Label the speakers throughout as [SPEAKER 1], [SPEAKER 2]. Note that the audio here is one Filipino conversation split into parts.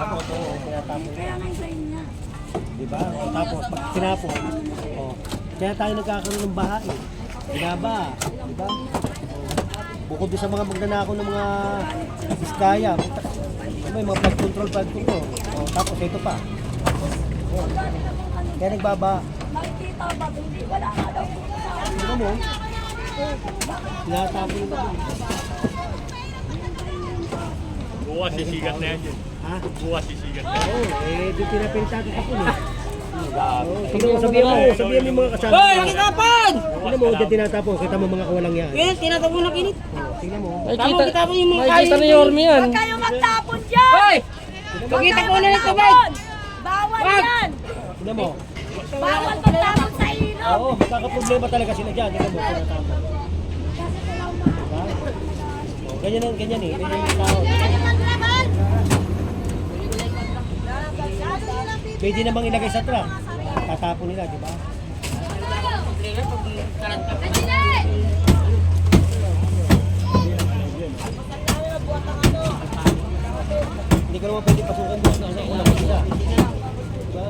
[SPEAKER 1] tinatapon. Oo, tinatapon.
[SPEAKER 2] Kaya nga sa inyo.
[SPEAKER 1] Diba? O, tapos, pag tinapon, kaya tayo nagkakaroon ng baha eh. Binaba. Diba? Bukod din sa mga magnanakaw ng mga iskaya. May mga flood control. Tapos ito pa. Kaya nagbaba.
[SPEAKER 2] Makikita ba? Hindi, wala nga daw.
[SPEAKER 1] Ano mo? Tinatapon yung gabi.
[SPEAKER 3] Bukas sisigat na yan yun.
[SPEAKER 1] Ha?
[SPEAKER 3] Bukas sisigat na yan.
[SPEAKER 1] Oo, di pinapinta ko po eh. Sabihan mo yung mga kasama.
[SPEAKER 4] Hoy, nakitapan!
[SPEAKER 1] Tingnan mo, dyan tinatapon. Kita mo mga kawalang yan.
[SPEAKER 4] Yan, tinatapon na kinit.
[SPEAKER 1] Tingnan mo.
[SPEAKER 4] Tama, kitapon yung mga kain. May Yorme yan.
[SPEAKER 2] Huwag kayong magtapon dyan!
[SPEAKER 4] Hoy! Pakita ko na ito, Bag!
[SPEAKER 2] Bawal
[SPEAKER 4] Wag!
[SPEAKER 2] yan!
[SPEAKER 1] Tingnan mo.
[SPEAKER 2] Bawal magtapon sa ilog!
[SPEAKER 1] Oo, magkakaproblema talaga sila dyan. Tingnan mo, tinatapon. Diba? Ganyan eh. Ganyan yung tao. Pwede namang ilagay sa truck. Tatapon nila, di ba? Hindi ka naman pwede pasukan doon. Ulang sila. Diba?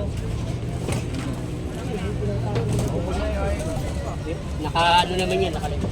[SPEAKER 4] Naka-ano naman yan, nakalimot.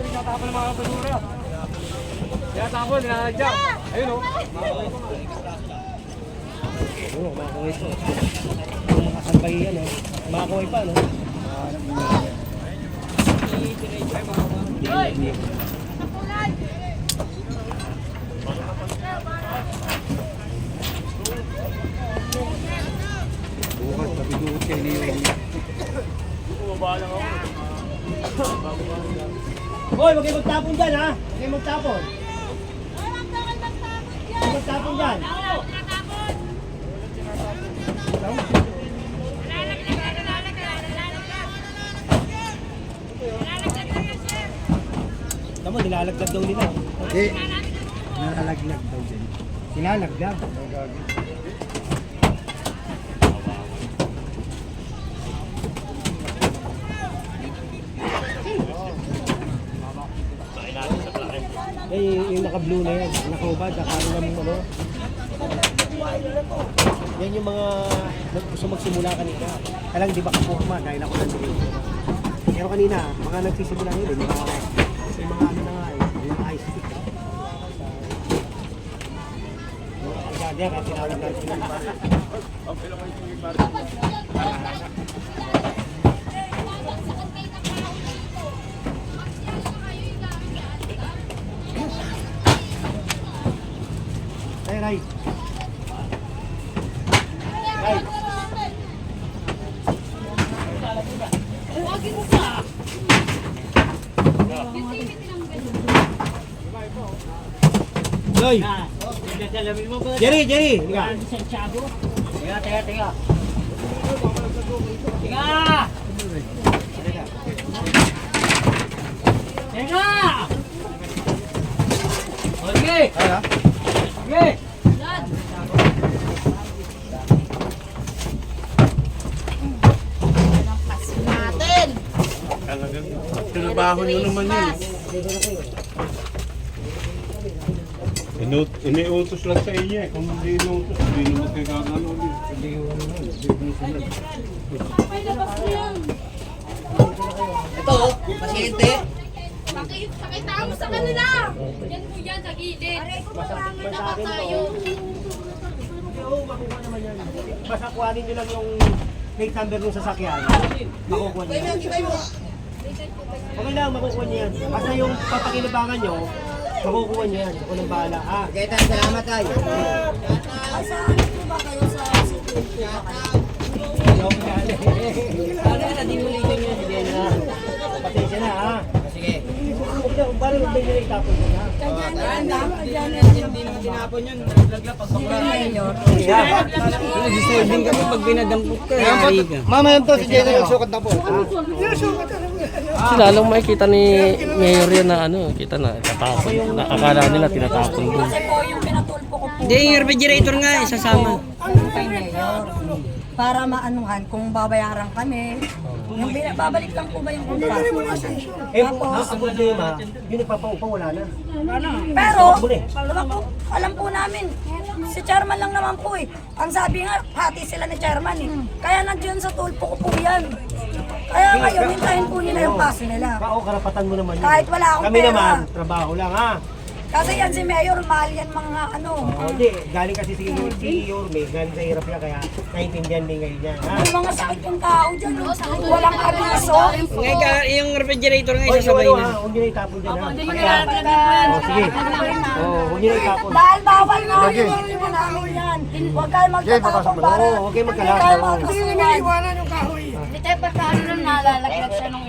[SPEAKER 3] Tinatapon ng mga basura. Tinatapon, nilalagyan. Ayun o.
[SPEAKER 1] Oo, makakuha ito. Kung makasabay yan, makakuha pa, no?
[SPEAKER 3] Bukas, nabigugot kayo niyo. Bumaba lang ako.
[SPEAKER 1] Hoy, huwag kayo magtapon dyan, ha? Huwag kayo magtapon. Huwag magtapon dyan. Tama, nilalaglag daw nila.
[SPEAKER 5] Eh, nalalaglag daw dyan. Nilalaglag.
[SPEAKER 1] Eh, yung naka-blue na yan, naka-ubad, naka-ano mo, ano? Yan yung mga gusto magsimula kanina. Kailang di ba kapukma dahil ako nandito. Pero kanina, mga nagsisimula nila, yung mga ano na nga eh, yung mga ice stick. Kaya kaya tinawag natin sila. Hey, Ray. Ray. Joy. Jerry. Tiga. Tiga.
[SPEAKER 4] Okay!
[SPEAKER 1] Ay,
[SPEAKER 4] Okay!
[SPEAKER 3] Talagang trabaho nyo naman yun. Iniutos lang sa inyo eh. Kung hindi inuutos, hindi naman kayo gagano ulit.
[SPEAKER 4] Ito, pasyente.
[SPEAKER 2] Pakita mo sa kanila! Yan po yan sa gilid. Dapat tayo.
[SPEAKER 1] Oo, makukuha naman yan. Basta kuhanin nyo lang yung plate number ng sasakyan. Makukuha nyo yan. Okay lang, makukuha nyo yan. Basta yung papakinabangan nyo, makukuha nyo yan. Ako nang bahala. Ah,
[SPEAKER 4] Okay, tayo, salamat tayo.
[SPEAKER 2] Saan po ba kayo sa city?
[SPEAKER 1] joke yan.
[SPEAKER 4] Ano na, di mo litin yun, hindi na.
[SPEAKER 1] Pasensya na, ha?
[SPEAKER 4] Sige.
[SPEAKER 1] Huwag na, Paano ba nila itapon mo na?
[SPEAKER 4] Hindi naman tinapon yun. Nalaglag pag sobra. Deserving kami pag binadampot ka.
[SPEAKER 5] Mamaya to si Jenny nagsukat na po.
[SPEAKER 3] Kasi lalong makikita ni Mayor yan na ano, kita na tatapon. Akala nila tinatapon doon.
[SPEAKER 2] Kasi po yung pinatulpo ko po.
[SPEAKER 4] Hindi, yung refrigerator nga, isasama.
[SPEAKER 2] Kay Mayor. Para maanuhan kung babayaran kami. Yung babalik lang po ba yung kumpas?
[SPEAKER 1] Eh, ang problema, yung nagpapaupa wala na.
[SPEAKER 2] Pero, alam po namin, si chairman lang naman po eh. Ang sabi nga, hati sila ni chairman eh. Kaya nandiyan sa tulpo ko po yan. Kaya ngayon, hintayin po nila yung paso nila.
[SPEAKER 1] Karapatan mo naman yun.
[SPEAKER 2] Kahit wala akong
[SPEAKER 1] Kami
[SPEAKER 2] pera.
[SPEAKER 1] naman, trabaho lang ha.
[SPEAKER 2] Kasi yan si Mayor, mahal yan mga ano.
[SPEAKER 1] Hindi, galing kasi si Yorme, galing sa hirap niya, kaya naiintindihan din ngayon niya. Ha?
[SPEAKER 2] May mga sakit yung tao dyan. Walang abiso.
[SPEAKER 4] Ngayon, yung refrigerator nga,
[SPEAKER 1] O, yung
[SPEAKER 4] isasabay
[SPEAKER 1] ano
[SPEAKER 4] na.
[SPEAKER 1] ha, huwag niyo na itapon dyan ha. Sige. Huwag niyo na itapon.
[SPEAKER 2] Dahil bawal nga yun, hindi mo namin yan. Huwag kayo magtatapong para.
[SPEAKER 1] Oo, huwag kayo magkalat.
[SPEAKER 2] Hindi kayo magkasuhan. Hindi tayo pagkaano nung nalalaglag siya nung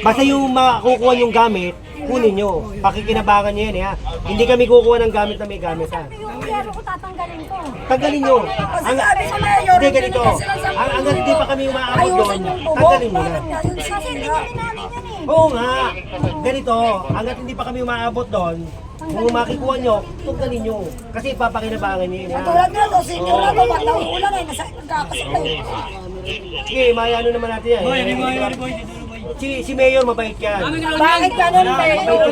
[SPEAKER 1] Basta yung makukuha yung gamit, kunin nyo. Pakikinabangan nyo yan ha. Hindi kami kukuha ng gamit na may gamit ha.
[SPEAKER 2] yung yero ko tatanggalin ko.
[SPEAKER 1] Tanggalin nyo.
[SPEAKER 2] Kasi sabi sa Mayor,
[SPEAKER 1] Hindi ganito. Hanggang hindi pa kami umaabot doon,
[SPEAKER 2] ayusin yung bubong.
[SPEAKER 1] tanggalin nyo na.
[SPEAKER 2] Bakit nga yun sinira?
[SPEAKER 1] Oo nga. Ganito, hanggat hindi pa kami umaabot doon, kung makikuha nyo, tanggalin nyo. Kasi papakinabangan nyo yun ha.
[SPEAKER 2] Tulad nga to, senior na to, pag nauulan ay nagkakasakay.
[SPEAKER 1] Sige, mayano naman natin yan. Si Mayor mabait yan.
[SPEAKER 2] Bakit ganun, Mayor?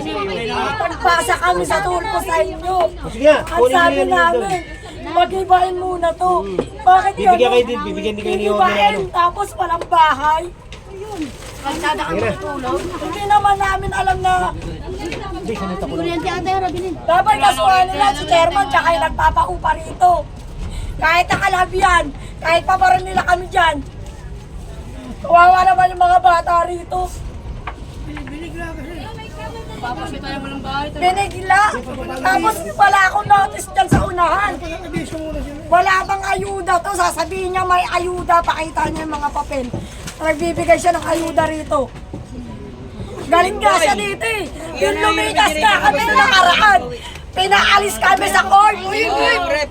[SPEAKER 2] Pagpasa kami sa tulpo sa inyo.
[SPEAKER 1] Sige nga,
[SPEAKER 2] Ang
[SPEAKER 1] kunin nyo
[SPEAKER 2] sabi
[SPEAKER 1] yan doon.
[SPEAKER 2] namin, mag-ibahin muna to. Bakit
[SPEAKER 1] Bibigyan
[SPEAKER 2] ganun?
[SPEAKER 1] kayo din, bibigyan din kayo ni Yorme
[SPEAKER 2] Ibahin,
[SPEAKER 1] ano.
[SPEAKER 2] tapos walang bahay. Kalsada kami tutulog. Hindi naman namin alam na dapat kasuhan nila si chairman tsaka yung nagpapaupa rito. Kahit nakalabihan, kahit paparin nila kami dyan. Kawawa naman yung mga bata rito. Binigla. Tapos wala akong notice dyan sa unahan. Wala bang ayuda to. Sasabihin niya may ayuda. Pakita niya yung mga papel. Nagbibigay siya ng ayuda rito. Galing nga siya dito eh. Yung lumikas ka kami na nakaraan. Pinaalis kami sa court.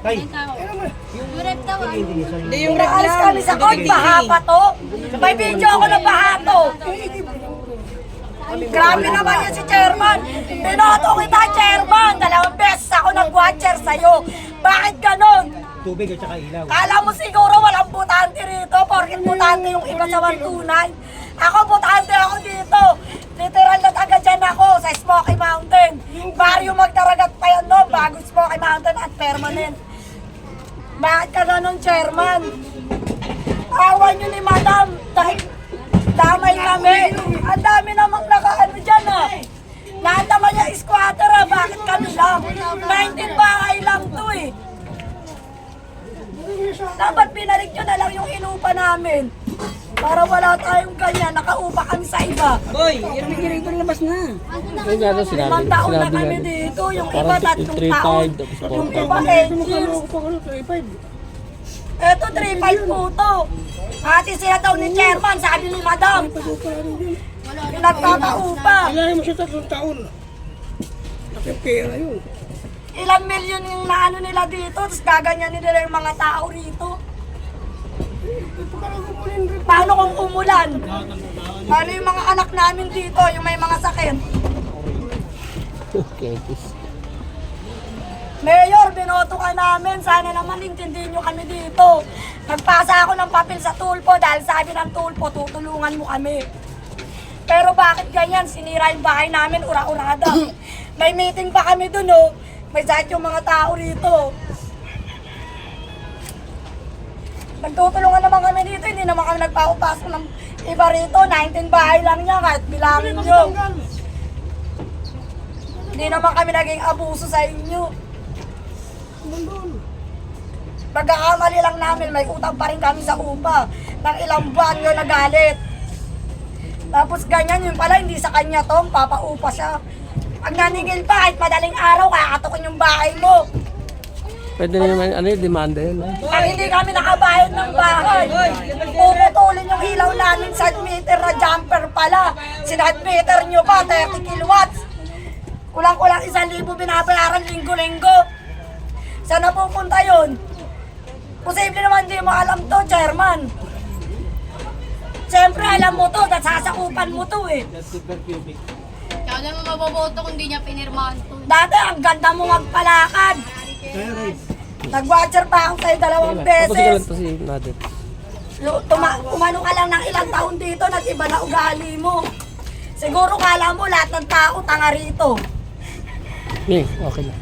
[SPEAKER 1] Ay,
[SPEAKER 4] Hindi, yung rep
[SPEAKER 2] Pinaalis
[SPEAKER 4] lang.
[SPEAKER 2] kami sa court. Baha pa to. May video ako na baha to. Grabe naman yan si chairman. Pinoto kita, chairman. 2 beses ako nag-watcher sa'yo. Bakit ganon?
[SPEAKER 1] tubig at saka ilaw.
[SPEAKER 2] Kala mo siguro walang butante rito, porket butante yung iba sa 129. Ako butante ako dito. Literal na taga dyan ako sa Smoky Mountain. Barrio Magdaragat pa yan no, bago Smoky Mountain at permanent. Bakit ka ganun, chairman? Awan nyo ni madam, dahil damay kami. Ang dami namang nakaano dyan ah. Lahat naman yung squatter ah, bakit kami lang? 19 bahay lang to eh. Dapat binalik nyo na lang yung inupa namin. Para wala tayong ganyan, nakaupa kami sa iba.
[SPEAKER 4] Boy, yung refrigerator labas na.
[SPEAKER 3] Yung gano'n sinabi,
[SPEAKER 2] 5 taon na
[SPEAKER 3] sinabi
[SPEAKER 2] kami
[SPEAKER 3] nga.
[SPEAKER 2] dito, yung iba
[SPEAKER 3] Parang
[SPEAKER 2] 3 taon.
[SPEAKER 3] 3-5, tapos
[SPEAKER 2] Yung
[SPEAKER 3] 4-5.
[SPEAKER 2] iba 8 years. Eto 3-5 po to. Ate siya daw ni chairman, sabi ni madam. Nagpapaupa.
[SPEAKER 5] Kailangan mo siya 3 taon. Nakipera yun.
[SPEAKER 2] Ilang milyon yung naano nila dito, tapos gaganyanin nila yung mga tao rito. Paano kung umulan? Paano yung mga anak namin dito, yung may mga sakit?
[SPEAKER 3] Okay.
[SPEAKER 2] Mayor, binoto ka namin. Sana naman intindihin nyo kami dito. Nagpasa ako ng papel sa tulpo dahil sabi ng tulpo, tutulungan mo kami. Pero bakit ganyan? Sinira yung bahay namin, ura-urada. May meeting pa kami dun, oh. May sakit yung mga tao rito. Nagtutulungan naman kami dito, hindi naman kami nagpapasok ng iba rito. 19 bahay lang niya, kahit bilangin nyo. Hindi naman kami naging abuso sa inyo. Pagkakamali lang namin, may utang pa rin kami sa upa. Nang ilang buwan nyo nagalit. Tapos ganyan, yun pala, hindi sa kanya to, papaupa siya. Pag naningil pa, kahit madaling araw, kakatukin yung bahay mo.
[SPEAKER 3] Pwede naman, ano yung demanda yun?
[SPEAKER 2] Pag hindi kami nakabayad ng bahay, puputulin yung ilaw namin sa meter na jumper pala. Sinad meter nyo pa, 30 kilowatts. Kulang-kulang 1,000 binabayaran linggo-linggo. Saan na pupunta yun? Posible naman di mo alam to, chairman. Siyempre alam mo to, dahil sasakupan mo to eh.
[SPEAKER 6] Kaya naman maboboto kung di niya pinirmahan to.
[SPEAKER 2] Dati ang ganda mo magpalakad.
[SPEAKER 1] Kaya guys,
[SPEAKER 2] Nag-watcher pa ako sa'yo 2
[SPEAKER 3] Tapos ikaw lang
[SPEAKER 2] beses.
[SPEAKER 3] to si Nader.
[SPEAKER 2] Umano ka lang ng ilang taon dito, nag-iba na ugali mo. Siguro kala mo lahat ng tao tanga rito.
[SPEAKER 3] Okay na.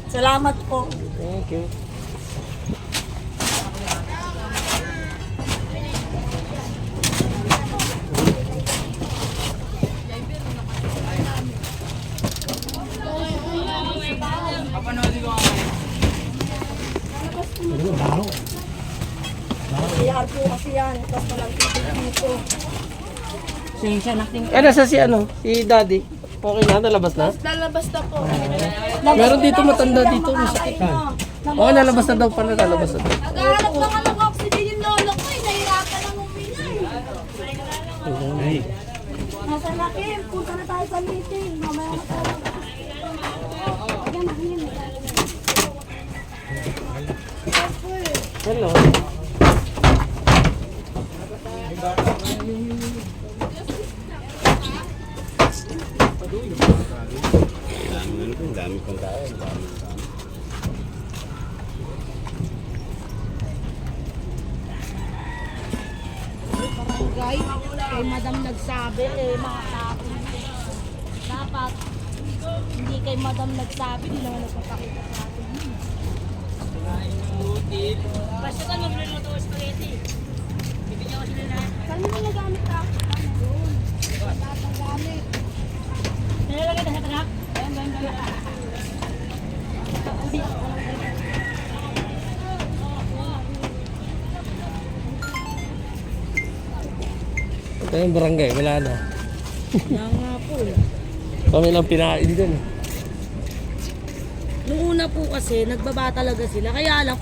[SPEAKER 2] Salamat po.
[SPEAKER 3] Thank you.
[SPEAKER 1] ano ba, baho?
[SPEAKER 2] CR po kasi yan. Tapos walang tubig dito.
[SPEAKER 3] Nasa si ano? Si Daddy. Okay na, nalabas na?
[SPEAKER 6] Lalabas na po.
[SPEAKER 3] Meron dito matanda dito. Masakit ka. Okay, nalabas na daw pala. Nalabas na daw.
[SPEAKER 6] Naghahanap na nga ng oxygen yung lolo ko eh. Nahirapan lang huminga eh.
[SPEAKER 2] Nasa Lakim, punta na tayo sa meeting. Mamaya na tayo. Ayan, ayan.
[SPEAKER 3] Hello.
[SPEAKER 6] Barangay, kay madam nagsabi eh, mga tao. Dapat, hindi kay madam nagsabi, hindi naman nagpapakita sa atin. Basta ka magluluto ng spaghetti. Bibigyan ko sila na. Saan mo nagamit ka? Doon. Lahat ng gamit. Nilalagay na sa tanak?
[SPEAKER 3] Ito yung barangay. Wala na.
[SPEAKER 6] Wala nga po eh.
[SPEAKER 3] Kami lang pinain dun.
[SPEAKER 6] Noong una po kasi, nagbaba talaga sila. Kaya lang,